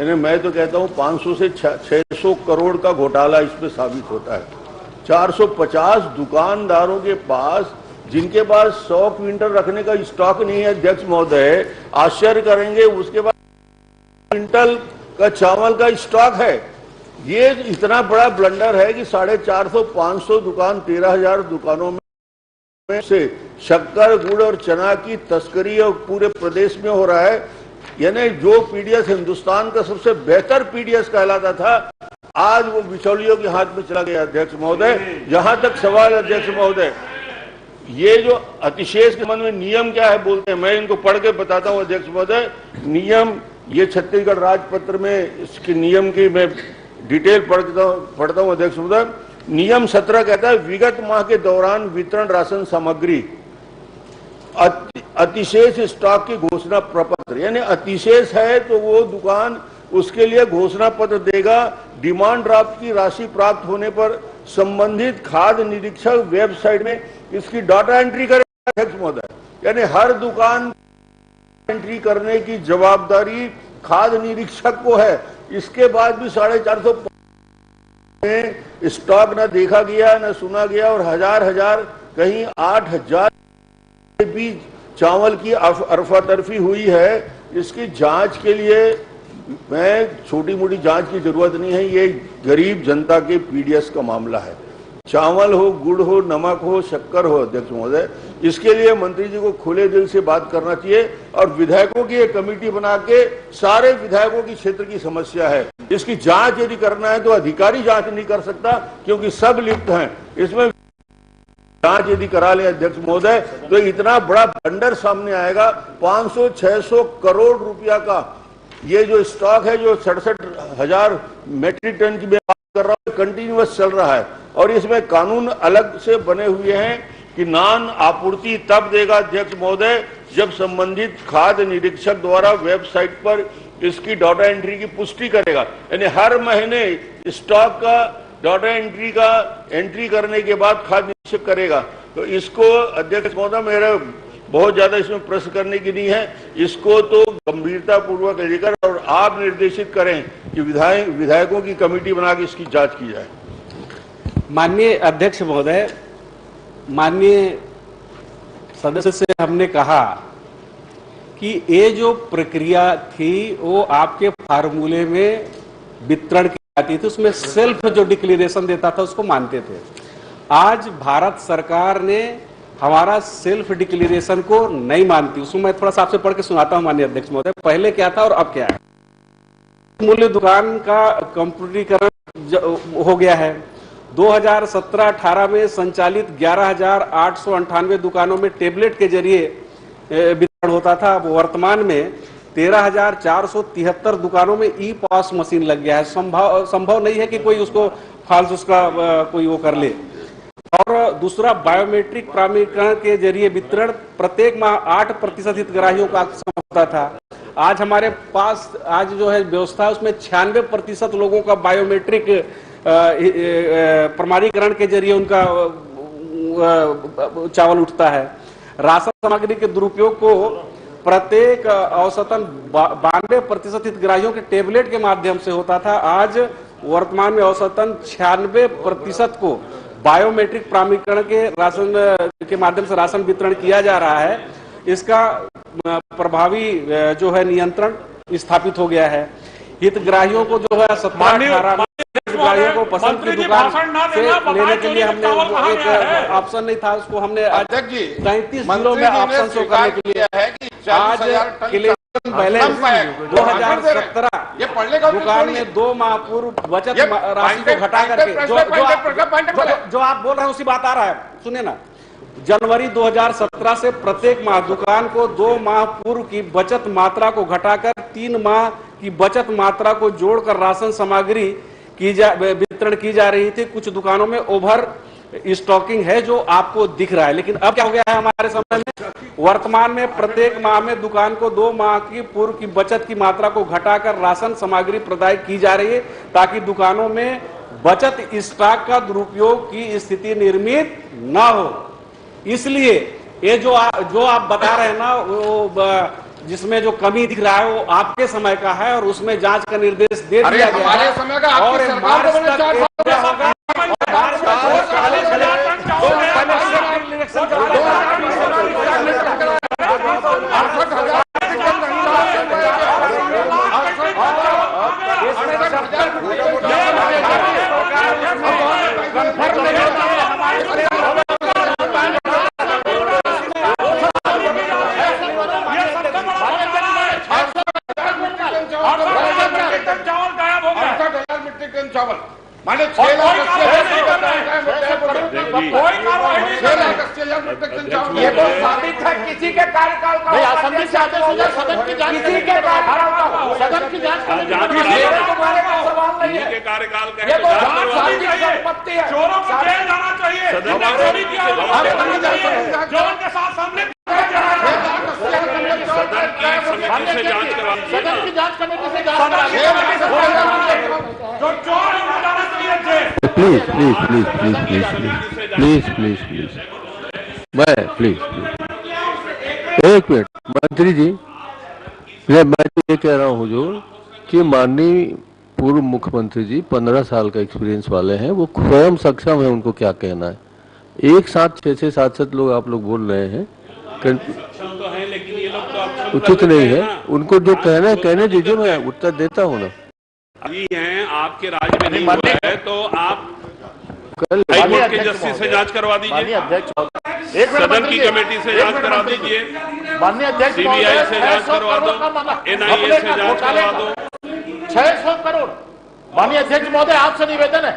यानी मैं तो कहता हूं 500 से 600 करोड़ का घोटाला इसमें साबित होता है। 450 दुकानदारों के पास, जिनके पास 100 क्विंटल रखने का स्टॉक नहीं है अध्यक्ष महोदय, आश्चर्य करेंगे, उसके पास क्विंटल का चावल का स्टॉक है। ये इतना बड़ा ब्लंडर है कि 450-500 दुकान 13,000 दुकानों में से शक्कर, गुड़ और चना की तस्करी और पूरे प्रदेश में हो रहा है। यानी जो पीडीएस हिंदुस्तान का सबसे बेहतर पीडीएस कहलाता था, आज वो बिचौलियों के हाथ में चला गया अध्यक्ष महोदय। जहां तक सवाल अध्यक्ष महोदय, ये जो अतिशेष के संबंध में नियम क्या है बोलते हैं, मैं इनको पढ़ के बताता हूं अध्यक्ष महोदय। नियम, ये छत्तीसगढ़ राजपत्र में इसके नियम की मैं डिटेल पढ़ता हूं अध्यक्ष महोदय। नियम 17 कहता है, विगत माह के दौरान वितरण राशन सामग्री अतिशेष स्टॉक की घोषणा प्रपत्र, यानी अतिशेष है तो वो दुकान उसके लिए घोषणा पत्र देगा। डिमांड ड्राफ्ट की राशि प्राप्त होने पर संबंधित खाद्य निरीक्षक वेबसाइट में इसकी डाटा एंट्री करेगा अध्यक्ष महोदय। यानी हर दुकान एंट्री करने की जवाबदारी खाद्य निरीक्षक को है। इसके बाद भी 450 में स्टॉक न देखा गया न सुना गया और हजार कहीं 8,000 के बीच चावल की अरफातरफी हुई है। इसकी जांच के लिए मैं छोटी मोटी जांच की जरूरत नहीं है, ये गरीब जनता के पीडीएस का मामला है। चावल हो, गुड़ हो, नमक हो, शक्कर हो अध्यक्ष महोदय, इसके लिए मंत्री जी को खुले दिल से बात करना चाहिए और विधायकों की एक कमेटी बना के, सारे विधायकों की क्षेत्र की समस्या है, इसकी जांच यदि करना है तो अधिकारी जांच नहीं कर सकता क्योंकि सब लिप्त हैं इसमें। जांच यदि करा ले अध्यक्ष महोदय तो इतना बड़ा ब्लंडर सामने आएगा। 500-600 करोड़ रुपया का ये जो स्टॉक है, जो 67,000 मेट्रिक टन की बात कर रहा हूं, कंटिन्यूअस चल रहा है और इसमें कानून अलग से बने हुए हैं कि नान आपूर्ति तब देगा अध्यक्ष महोदय जब संबंधित खाद्य निरीक्षक द्वारा वेबसाइट पर इसकी डाटा एंट्री की पुष्टि करेगा। यानी हर महीने स्टॉक का डाटा एंट्री करने के बाद खाद्य निरीक्षक करेगा। तो इसको अध्यक्ष महोदय, मेरा बहुत ज्यादा इसमें प्रश्न करने की नहीं है, इसको तो गंभीरता पूर्वक लेकर और आप निर्देशित करें कि विधायकों की कमेटी बना के इसकी जांच की जाए। माननीय अध्यक्ष महोदय, माननीय सदस्य से हमने कहा कि ये जो प्रक्रिया थी वो आपके फार्मूले में वितरण की जाती थी, उसमें सेल्फ जो डिक्लेरेशन देता था उसको मानते थे। आज भारत सरकार ने हमारा सेल्फ डिक्लेरेशन को नहीं मानती। उसमें मैं थोड़ा सा आपसे पढ़ के सुनाता हूं माननीय अध्यक्ष महोदय, पहले क्या था और अब क्या है। मूल्य दुकान का कंप्यूटरीकरण हो गया है। 2017-18 में संचालित 11,898 दुकानों में टेबलेट के जरिए वितरण होता था। अब वर्तमान में 13,473 दुकानों में ई पास मशीन लग गया है। संभव नहीं है कि कोई उसको फाल्स उसका कोई वो कर ले। और दूसरा, बायोमेट्रिक प्रमाणीकरण के जरिए वितरण प्रत्येक माह 8% हितग्राहियों का होता था। आज हमारे पास आज जो है व्यवस्था है उसमें 96% लोगों का बायोमेट्रिक प्रमाणीकरण के जरिए उनका चावल उठता है। राशन सामग्री के दुरुपयोग को प्रत्येक औसतन 92% हितग्राहियों के टेबलेट के माध्यम से होता था। आज वर्तमान में औसतन 96% को बायोमेट्रिक प्रमाणीकरण के राशन के माध्यम से राशन वितरण किया जा रहा है। इसका प्रभावी जो है नियंत्रण स्थापित हो गया है। हितग्राहियों को जो है 17-18 हितग्राहियों को पसंद की दुकान से लेने के लिए हमने एक ऑप्शन नहीं था, उसको हमने आज 33 जिलों में ऑप्शन शो करने के लिए आज बैलेंस 2017 दुकान में 2 माह पूर्व बचत राशि को घटा करके जो आप बोल रहे हैं उसी बात आ रहा है, सुनिए ना। जनवरी 2017 से प्रत्येक माह दुकान को 2 माह पूर्व की बचत मात्रा को घटाकर 3 माह की बचत मात्रा को जोड़कर राशन सामग्री वितरण की जा रही थी। कुछ दुकानों में ओवर स्टॉकिंग है जो आपको दिख रहा है, लेकिन अब क्या हो गया है हमारे समय में, वर्तमान में प्रत्येक माह में दुकान को 2 माह की पूर्व की बचत की मात्रा को घटाकर राशन सामग्री प्रदाय की जा रही है ताकि दुकानों में बचत स्टॉक का दुरुपयोग की स्थिति निर्मित न हो। इसलिए ये जो आप बता रहे हैं ना, वो जिसमें जो कमी दिख रहा है वो आपके समय का है और उसमें जांच का निर्देश दे दिया गया हमारे है। समय का और मार्च तक चावल माने 6 लाख 80,000 चावल। ये तो साबित है किसी के कार्यकाल का आसंदी से आदेश हो जाए, सदन की जांच, किसी के सदन की जांच तुम्हारे का सवाल नहीं है। ये कार्यकाल का संपत्ति है, चोरों को जेल जाना चाहिए, चोरी किया चोरों के साथ सामने सदन की जांच कमेटी से जो चोर जाना चाहिए। प्लीज एक मिनट मंत्री जी, मैं ये कह रहा हूँ जो कि माननीय पूर्व मुख्यमंत्री जी 15 साल का एक्सपीरियंस वाले हैं, वो स्वयं सक्षम है उनको क्या कहना है। एक साथ 6-6, 7-7 लोग आप लोग बोल रहे हैं, उचित नहीं है। उनको जो कहना है कहने दीजिए, मैं उत्तर देता हूँ ना। हैं आपके राज्य में नहीं हुआ है तो आप हाईकोर्ट के जस्टिस से जांच करवा दीजिए, सदन की कमेटी से जांच करवा दीजिए, सीबीआई से जांच करवा दो, NIA से जांच करवा दो। 600 करोड़ माननीय अध्यक्ष महोदय, आपसे निवेदन है,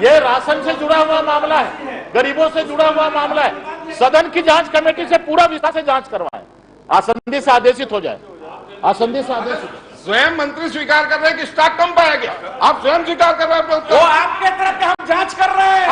ये राशन से जुड़ा हुआ मामला है, गरीबों से जुड़ा हुआ मामला है। सदन की जांच कमेटी से पूरा विस्तार से जांच करवाएं, आसंदी से आदेशित हो जाए, आसंदी से आदेशित। स्वयं मंत्री स्वीकार कर रहे हैं कि स्टॉक कम पाया गया, आप स्वयं स्वीकार कर रहे हैं। वो आपके तरफ हम जांच कर रहे हैं,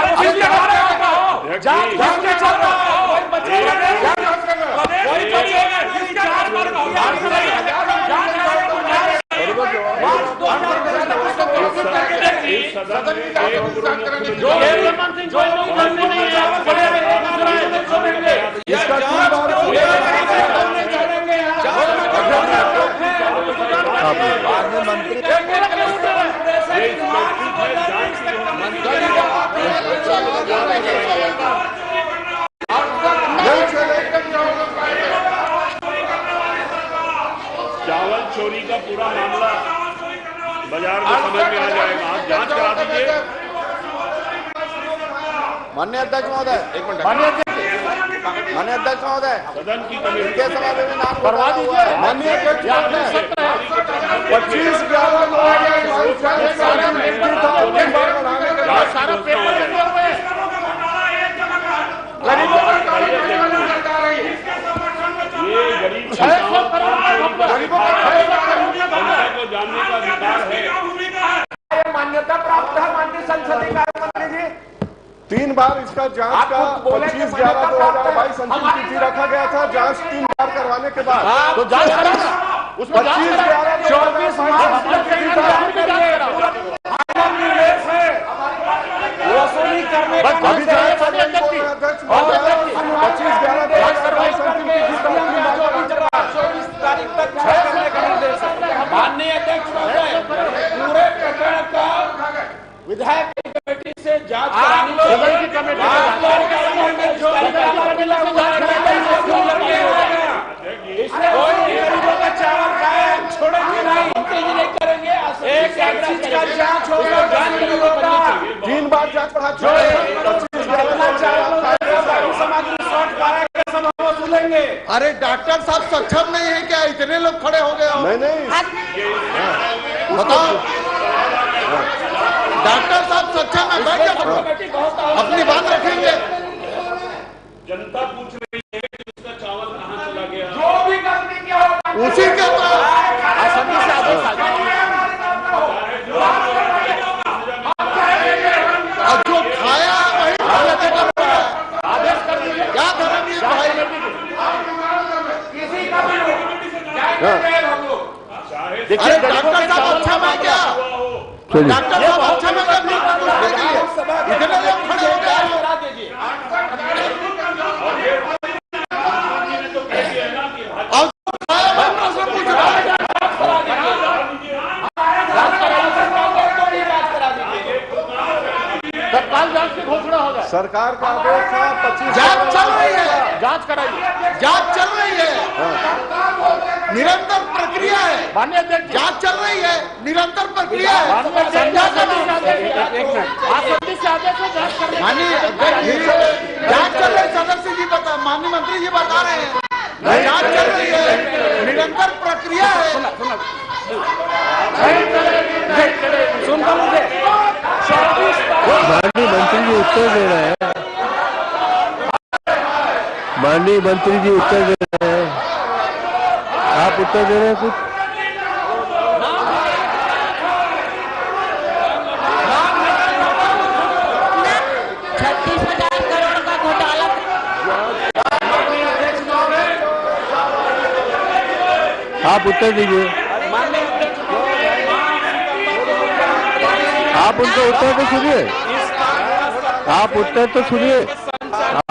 चावल चोरी का पूरा मामला बाजार में समझ में आ जाएगा, आप जांच करा दीजिए। माननीय अध्यक्ष महोदय, एक मिनट, माननीय अध्यक्ष महोदय, सदन की कमेटी के समय में नाम करवा दीजिए। माननीय अध्यक्ष महोदय, 25 सारा पेपर ये गरीब 600 गरीबों को जानने का अधिकार है, मान्यता प्राप्त है माननीय संसदीय कार्य मंत्री जी? 3 बार इसका जांच का 25/11/2022 अंतिम तिथि रखा गया था। जांच 3 बार करवाने के बाद तो जांच करा ना, उसमें 24 मार्च वसूली करने का अभी जांच चल रही है अध्यक्ष महोदय। 25/11/2022 अंतिम तिथि का 24 तारीख तक जांच करने का निर्देश है। माननीय अध्यक्ष महोदय, पूरे प्रकरण का विधायक की कमेटी से जांच करानी चाहिए। सदन की कमेटी इससे कोई गरीबों का चावल खाए छोड़ेंगे नहीं करेंगे। एक चीज का जांच होगा, जांच होगा। 3 बार जांच बढ़ा वसूलेंगे। अरे डॉक्टर साहब सक्षम नहीं है क्या? इतने लोग खड़े हो गए हो। नहीं बताओ, डॉक्टर साहब सक्षम है? बैठ जाओ, अपनी बात रखेंगे। जनता पूछ रही है कि उसका चावल कहाँ चला गया। जो भी गलती किया होगा उसी के पास आसानी से आदेश आ जाए। और जो खाया वही आदेश कर दीजिए। क्या करेंगे भाई? किसी का भी अरे डॉक्टर साहब अच्छा है क्या? डॉक्टर साहब अच्छा है क्या? इतने लोग खड़े हो गए। और खाया मैं प्रश्न पूछ रहा हूं। तत्काल जांच की घोषणा होगा। सरकार का आदेश था 25। जांच चल रही है, जांच कराइए। जांच चल रही है, निरंतर प्रक्रिया है। माननीय अध्यक्ष, जांच चल रही है, निरंतर प्रक्रिया है। आसंदी से आदेश है जांच करने। माननीय जांच चल रही है। सदस्य जी बता, माननीय मंत्री जी बता रहे हैं जांच चल रही है, निरंतर प्रक्रिया है। माननीय मंत्री जी उत्तर दे रहे हैं। माननीय मंत्री जी उत्तर दे रहे हैं। आप उत्तर दे रहे हैं कुछ? आप उत्तर दीजिए। आप उनका उत्तर तो सुनिए। आप उत्तर तो सुनिए।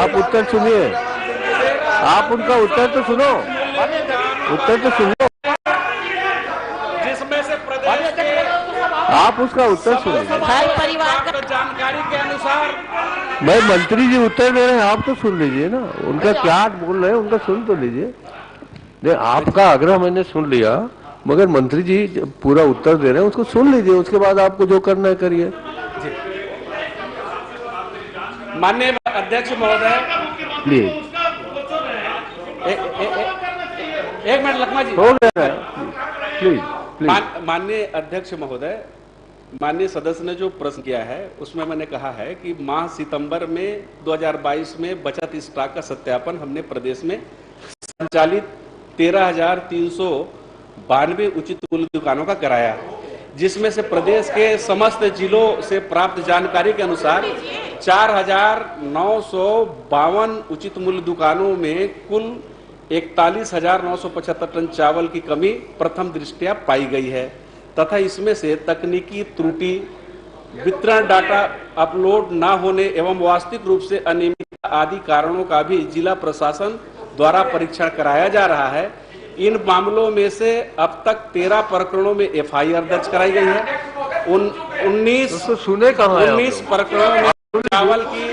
आप उत्तर सुनिए। आप उनका उत्तर तो सुनो। उत्तर तो सुनो। जिसमें से प्रदेश के आप उसका उत्तर सुनिए। हर परिवार को जानकारी के अनुसार भाई मंत्री जी उत्तर दे रहे हैं, आप तो सुन लीजिए ना। उनका क्या बोल रहे हैं उनका सुन तो लीजिए। नहीं, आपका आग्रह मैंने सुन लिया, मगर मंत्री जी पूरा उत्तर दे रहे हैं, उसको सुन लीजिए। उसके बाद आपको जो करना है करिए। माननीय अध्यक्ष महोदय, प्लीज एक मिनट लखमा जी, हो गया है। Please please. माननीय अध्यक्ष महोदय, माननीय सदस्य ने जो प्रश्न किया है उसमें मैंने कहा है कि माह सितंबर में 2022 में बचत स्टॉक का सत्यापन हमने प्रदेश में संचालित 13,392 उचित मूल्य दुकानों का कराया, जिसमें से प्रदेश के समस्त जिलों से प्राप्त जानकारी के अनुसार 4,952 उचित मूल्य दुकानों में कुल 41,975 टन चावल की कमी प्रथम दृष्टया पाई गई है तथा इसमें से तकनीकी त्रुटि, वितरण डाटा अपलोड न होने एवं वास्तविक रूप से अनियमितता आदि कारणों का भी जिला प्रशासन द्वारा परीक्षण कराया जा रहा है। इन मामलों में से अब तक 13 प्रकरणों में एफआईआर दर्ज कराई गई है। 19 प्रकरणों में चावल की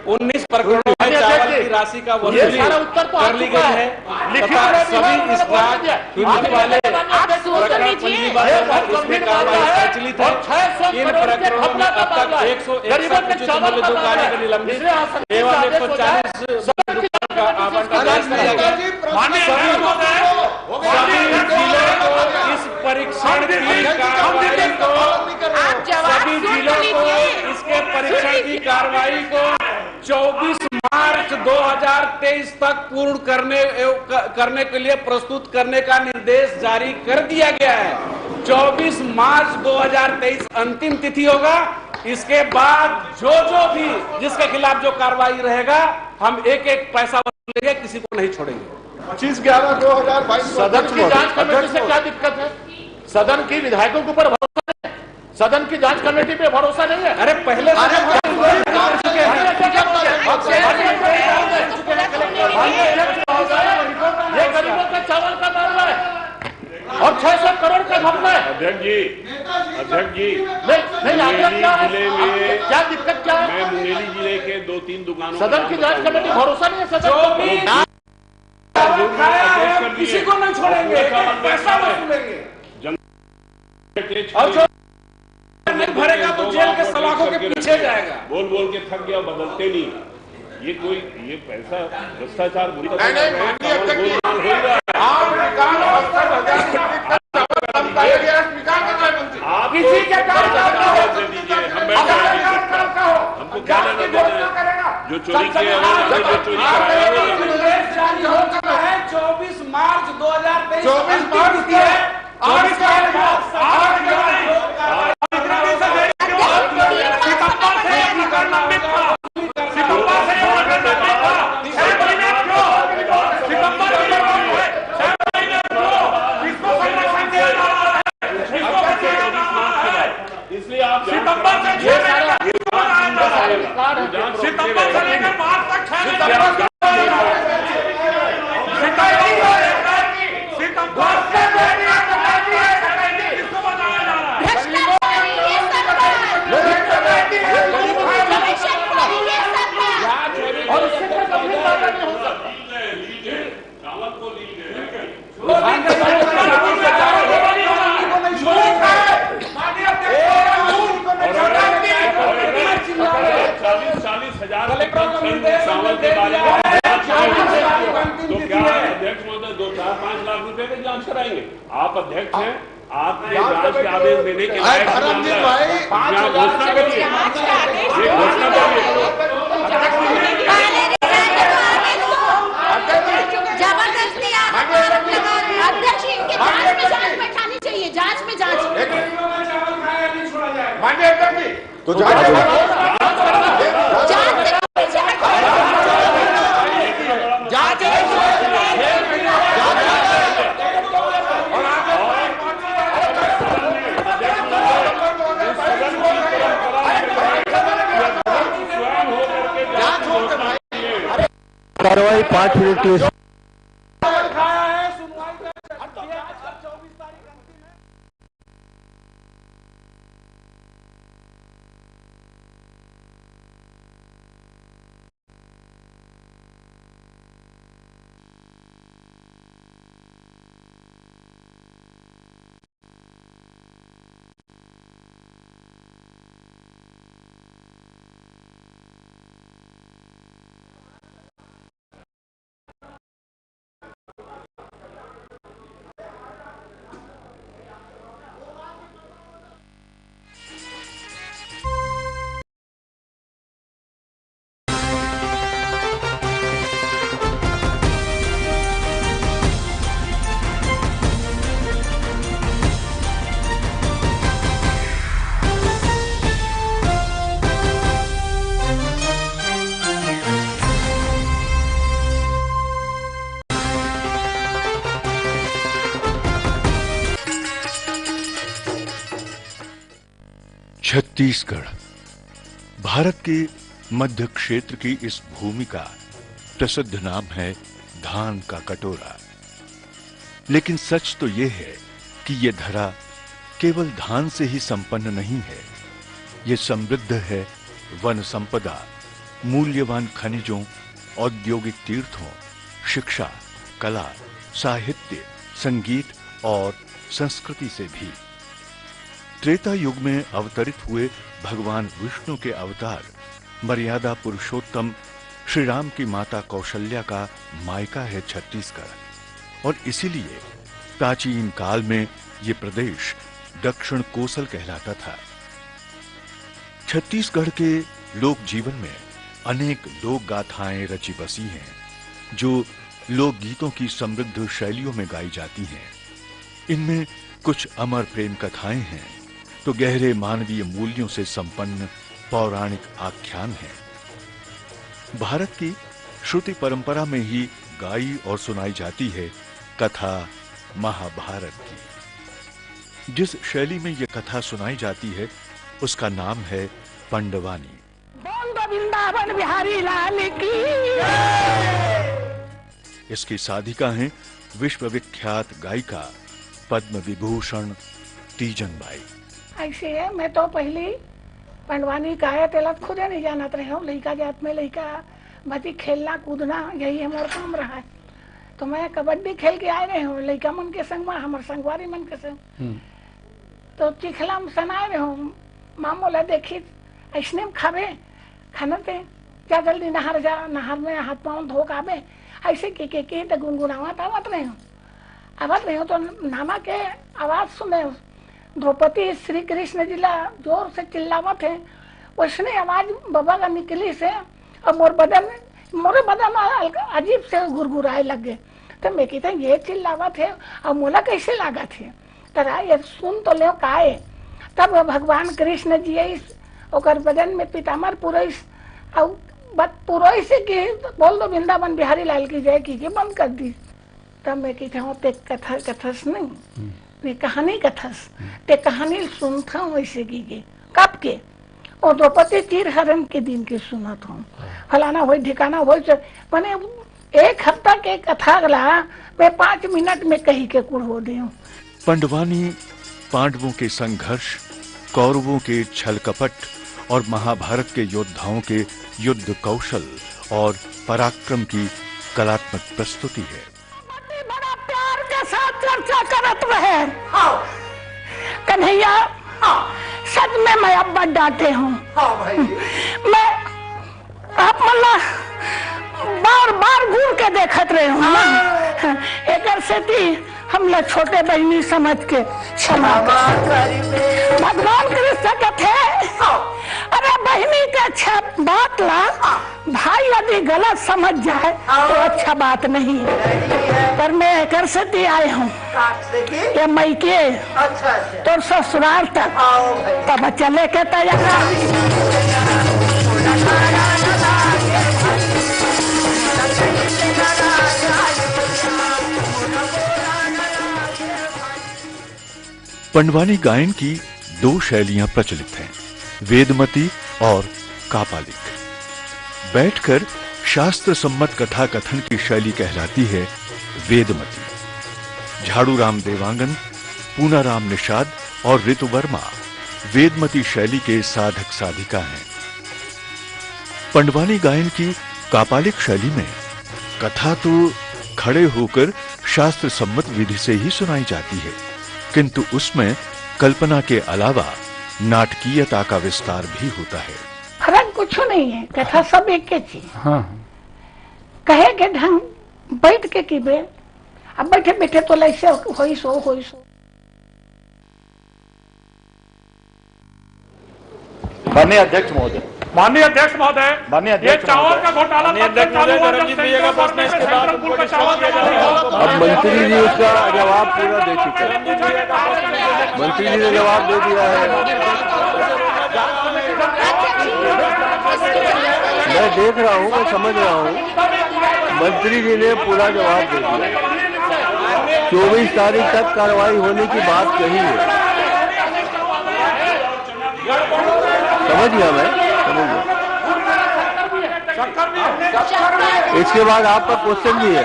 19 प्रकरणों में चावल की राशि का वसूली कर ली गई है तथा सभी स्टॉक वाले इसमें कार्रवाई प्रचलित है। इन प्रकरणों में अब तक 161 उचित मूल्य दुकानों के निलंबित एवं 140 का आवंटन किया गया। सभी जिलों को इस परीक्षण की कार्रवाई को सभी जिलों को इसके परीक्षण की कार्रवाई को 24 मार्च 2023 तक पूर्ण करने के लिए प्रस्तुत करने का निर्देश जारी कर दिया गया है। 24 मार्च 2023 अंतिम तिथि होगा इसके बाद जो भी जिसके खिलाफ जो कार्रवाई रहेगा, हम एक एक पैसा वसूलेंगे, किसी को नहीं छोड़ेंगे। 25/11/2022 सदन की जांच कमेटी से क्या दिक्कत है? सदन की विधायकों के ऊपर भरोसा नहीं है, सदन की जांच कमेटी पे भरोसा नहीं है। अरे पहले ये गरीबों का चावल का मामला है और 600 करोड़ का घपला है। अध्यक्ष जी नहीं आग्रह क्या है? जिले में क्या दिक्कत क्या है? मैं मुंगेली जिले के 2-3 दुकानों सदन की जांच कमेटी भरोसा नहीं है सदन किसी को नहीं छोड़ेंगे, पैसा वसूलेंगे। और जो नहीं भरेगा तो जेल के सलाखों के पीछे जाएगा। बोल बोल के थक गया, बदलते नहीं। ये पैसा भ्रष्टाचार बुरी नहीं, माननीय अध्यक्ष जी, किसी के हमको क्या लेना देना है? जो चोरी किया जो चोरी है 24 मार्च 2023 24 मार्च की है और इसलिए आप सितंबर से 6 सितंबर से लेकर मार्च तक 6 चावल के बारे में तो क्या अध्यक्ष महोदय 2-4-5 लाख रुपए की जांच कराएंगे? आप अध्यक्ष हैं, आपके जांच के आदेश देने के लायक घोषणा करिए, घोषणा जबरदस्ती अध्यक्ष इनकी जांच में जांच बैठानी चाहिए, जांच में जांच। माननीय अध्यक्ष जी, तो कार्रवाई 5 मिनट के लिए छत्तीसगढ़ भारत के मध्य क्षेत्र की इस भूमि का प्रसिद्ध नाम है धान का कटोरा। लेकिन सच तो यह है कि यह धरा केवल धान से ही संपन्न नहीं है। यह समृद्ध है वन संपदा, मूल्यवान खनिजों, औद्योगिक तीर्थों, शिक्षा, कला, साहित्य, संगीत और संस्कृति से भी। त्रेता युग में अवतरित हुए भगवान विष्णु के अवतार मर्यादा पुरुषोत्तम श्री राम की माता कौशल्या का मायका है छत्तीसगढ़ और इसीलिए प्राचीन काल में यह प्रदेश दक्षिण कोसल कहलाता था। छत्तीसगढ़ के लोक जीवन में अनेक लोक गाथाएं रची बसी हैं जो लोक गीतों की समृद्ध शैलियों में गाई जाती हैं। इनमें कुछ अमर प्रेम कथाएं हैं तो गहरे मानवीय मूल्यों से संपन्न पौराणिक आख्यान है। भारत की श्रुति परंपरा में ही गाई और सुनाई जाती है कथा महाभारत की। जिस शैली में यह कथा सुनाई जाती है उसका नाम है पंडवानी। वृंदावन बिहारी लाल की। इसकी साधिका हैं विश्व विख्यात गायिका पद्म विभूषण तीजन बाई। ऐसे है, मैं तो पहले पंडवानी गाया तेला खुद नहीं जानत रहे हूँ। लड़का जात में लड़का बच्ची खेलना कूदना यही हमारा काम रहा है। तो मैं कबड्डी खेल के आए रहे हूँ लड़का मन के संग में, हमारे संगवारी मन के संग। तो चिखला में सनाए रहे हूँ, मामूला देखी ऐसने खावे खाना थे, क्या जल्दी नहर जा, नहर में हाथ पाँव धो आवे। ऐसे के तो गुनगुनावत आवत रहे हूँ, आवत रहे हूँ तो नाना के आवाज सुने द्रौपदी श्री कृष्ण जिला जोर से चिल्लावत है। उसने आवाज बाबा का निकली से और मोरे बदन अजीब से गुरगुराए लगे। तो मैं कहता ये चिल्लावत है और मोला कैसे लागत है, तरा ये सुन तो ले काए। तब भगवान कृष्ण जी ओकर बदन में पीताम्बर पुरोहित और पुरोहित से की बोल दो वृंदावन बिहारी लाल की जय की बंद कर दी। तब मैं कहता हूँ ते कथा कथस नहीं, ये कहानी कथस, ते कहानी सुनता हूँ ऐसे की कब के और द्रौपदी तीर हरण के दिन की सुनत हूँ। फलाना हो ठिकाना हो, मैंने एक हफ्ता के कथा गला मैं 5 मिनट में कही के कुड़ हो दी हूँ। पंडवानी पांडवों के संघर्ष, कौरवों के छल कपट और महाभारत के योद्धाओं के युद्ध कौशल और पराक्रम की कलात्मक प्रस्तुति है। बड़ा प्यार के साथ चर्चा करत रहे कन्हैया, सच में मैं अब बड़ डांटे हूँ। मैं आप मल्ला बार बार घूर के देखत रहे हूँ। एक से हम लोग छोटे बहनी समझ के क्षमा भगवान कृष्ण के थे। अरे बहनी के अच्छा बात ला, भाई यदि गलत समझ जाए तो अच्छा बात नहीं है। पर मैं एक से आए हूँ ये मई के तो ससुराल तक, तब चले के तैयार। पंडवानी गायन की 2 शैलियां प्रचलित हैं, वेदमती और कापालिक। बैठकर शास्त्र सम्मत कथा कथन की शैली कहलाती है वेदमती। झाड़ूराम देवांगन, पूनाराम निषाद और ऋतु वर्मा वेदमती शैली के साधक साधिका हैं। पंडवानी गायन की कापालिक शैली में कथा तो खड़े होकर शास्त्र सम्मत विधि से ही सुनाई जाती है, किंतु उसमें कल्पना के अलावा नाटकीयता का विस्तार भी होता है। फर्क कुछ नहीं है, कथा सब एक के चीज। कहे के ढंग बैठ के की बे, अब बैठे बैठे तो ऐसे होई सो। माननीय अध्यक्ष महोदय, ये चावल का घोटाला अब मंत्री जी उसका जवाब पूरा दे चुके हैं। मंत्री जी ने जवाब दे दिया है। मैं देख रहा हूँ, मैं समझ रहा हूँ, मंत्री जी ने पूरा जवाब दे दिया। 24 तारीख तक कार्रवाई होने की बात कही है। समझ गया मैं, समझ गया। इसके बाद आपका क्वेश्चन भी है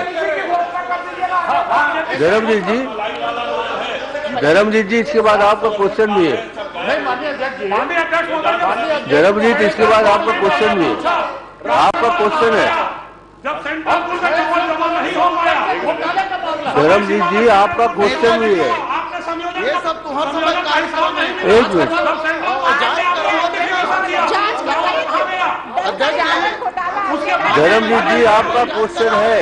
धर्मजीत जी, इसके बाद आपका क्वेश्चन भी है। धर्मजीत, इसके बाद आपका क्वेश्चन भी है। आपका क्वेश्चन है धर्मजीत जी, आपका क्वेश्चन भी है। ये सब तुम्हारा समझ एक मिनट, धर्मजीत जी, आपका क्वेश्चन है,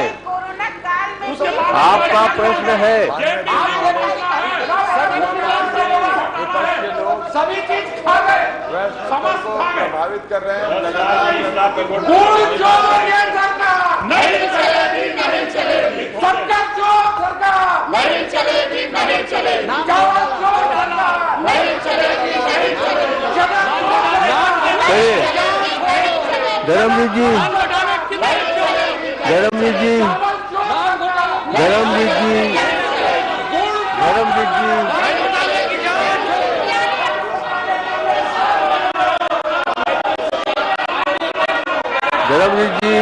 आपका प्रश्न है। सभी चीज खा गए, प्रभावित कर रहे हैं। नहीं चलेगी, नहीं चलेगी सरकार, चोर सरकार नहीं चलेगी, नहीं चलेगी नहीं चलेगी। धर्मवीर जी, धर्मवीर जी, धर्मवीर जी, धर्मवीर जी, धर्मवीर जी,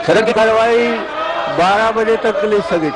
सदन की कार्यवाही 12 बजे तक के लिए स्थगित।